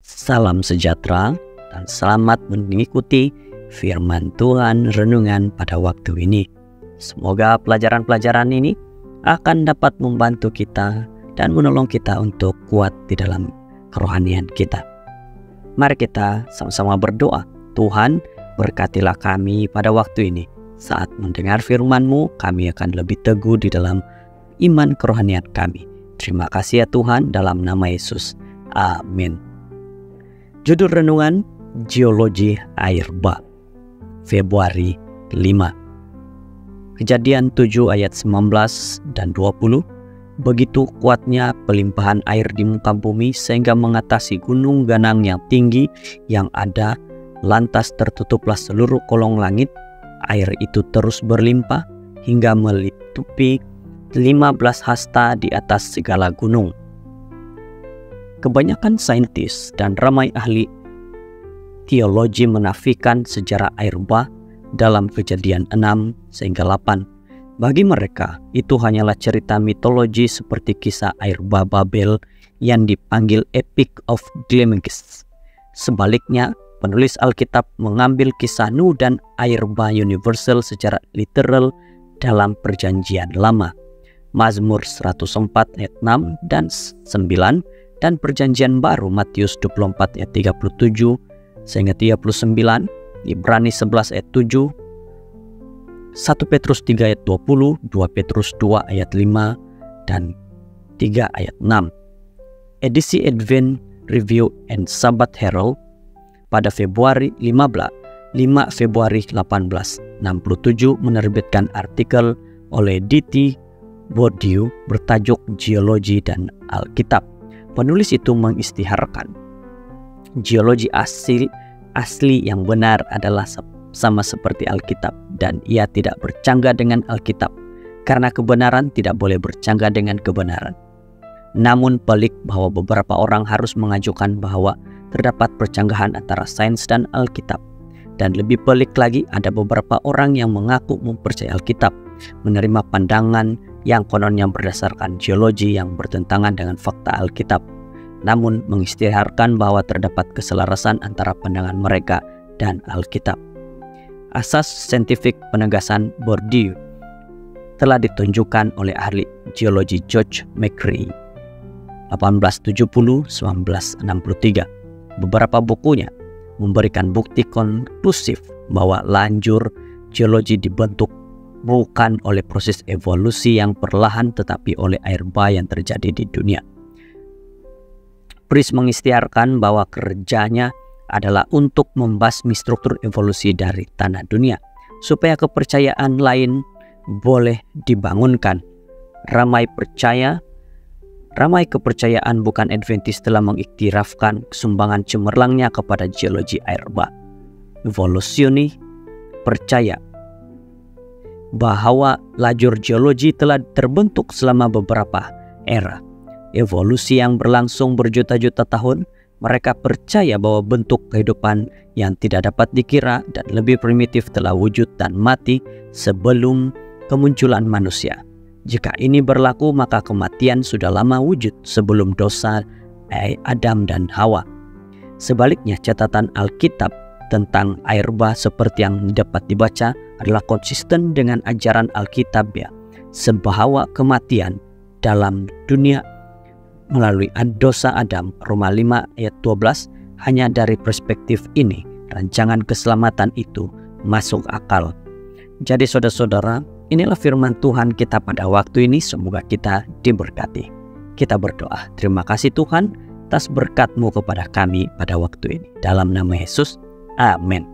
Salam sejahtera dan selamat mengikuti firman Tuhan renungan pada waktu ini. Semoga pelajaran-pelajaran ini akan dapat membantu kita dan menolong kita untuk kuat di dalam kerohanian kita. Mari kita sama-sama berdoa. Tuhan, berkatilah kami pada waktu ini. Saat mendengar firman-Mu, kami akan lebih teguh di dalam iman kerohanian kami. Terima kasih ya Tuhan, dalam nama Yesus. Amin. Judul renungan, Geologi Air Bah, Februari 5. Kejadian 7 ayat 19 dan 20. Begitu kuatnya pelimpahan air di muka bumi sehingga mengatasi gunung ganang yang tinggi yang ada, lantas tertutuplah seluruh kolong langit. Air itu terus berlimpah hingga meliputi 15 hasta di atas segala gunung. Kebanyakan saintis dan ramai ahli teologi menafikan sejarah air bah dalam Kejadian 6 sehingga 8. Bagi mereka, itu hanyalah cerita mitologi seperti kisah air bah Babel yang dipanggil Epic of Gilgamesh. Sebaliknya, penulis Alkitab mengambil kisah Nuh dan air bah universal secara literal dalam Perjanjian Lama. Mazmur 104 ayat 6 dan 9 dan Perjanjian Baru Matius 24 ayat 37 sehingga 39, Ibrani 11 ayat 7, 1 Petrus 3 ayat 20, 2 Petrus 2 ayat 5 dan 3 ayat 6. Edisi Advent Review and Sabbath Herald pada Februari 5 Februari 1867 menerbitkan artikel oleh D.T. Bourdieu bertajuk Geologi dan Alkitab. Penulis itu mengisytiharkan geologi asli yang benar adalah sama seperti Alkitab, dan ia tidak bercanggah dengan Alkitab karena kebenaran tidak boleh bercanggah dengan kebenaran. Namun pelik bahwa beberapa orang harus mengajukan bahwa terdapat percanggahan antara sains dan Alkitab, dan lebih pelik lagi ada beberapa orang yang mengaku mempercayai Alkitab, menerima pandangan yang kononnya berdasarkan geologi yang bertentangan dengan fakta Alkitab, namun mengisytiharkan bahwa terdapat keselarasan antara pandangan mereka dan Alkitab. Asas saintifik penegasan Bourdieu telah ditunjukkan oleh ahli geologi George McCrae 1870-1963. Beberapa bukunya memberikan bukti konklusif bahwa lanjur geologi dibentuk bukan oleh proses evolusi yang perlahan tetapi oleh air bah yang terjadi di dunia. Priest mengisytiharkan bahwa kerjanya adalah untuk membasmi struktur evolusi dari tanah dunia supaya kepercayaan lain boleh dibangunkan. Ramai kepercayaan bukan Adventis telah mengiktirafkan kesumbangan cemerlangnya kepada geologi air bah. Evolusioni percaya bahwa lajur geologi telah terbentuk selama beberapa era evolusi yang berlangsung berjuta-juta tahun. Mereka percaya bahwa bentuk kehidupan yang tidak dapat dikira dan lebih primitif telah wujud dan mati sebelum kemunculan manusia. Jika ini berlaku, maka kematian sudah lama wujud sebelum dosa Adam dan Hawa. Sebaliknya, catatan Alkitab tentang air bah seperti yang dapat dibaca adalah konsisten dengan ajaran Alkitabiah bahwa kematian dalam dunia melalui dosa Adam, Roma 5 ayat 12. Hanya dari perspektif ini rancangan keselamatan itu masuk akal. Jadi saudara-saudara, inilah firman Tuhan kita pada waktu ini. Semoga kita diberkati. Kita berdoa. Terima kasih Tuhan atas berkat-Mu kepada kami pada waktu ini. Dalam nama Yesus, amin.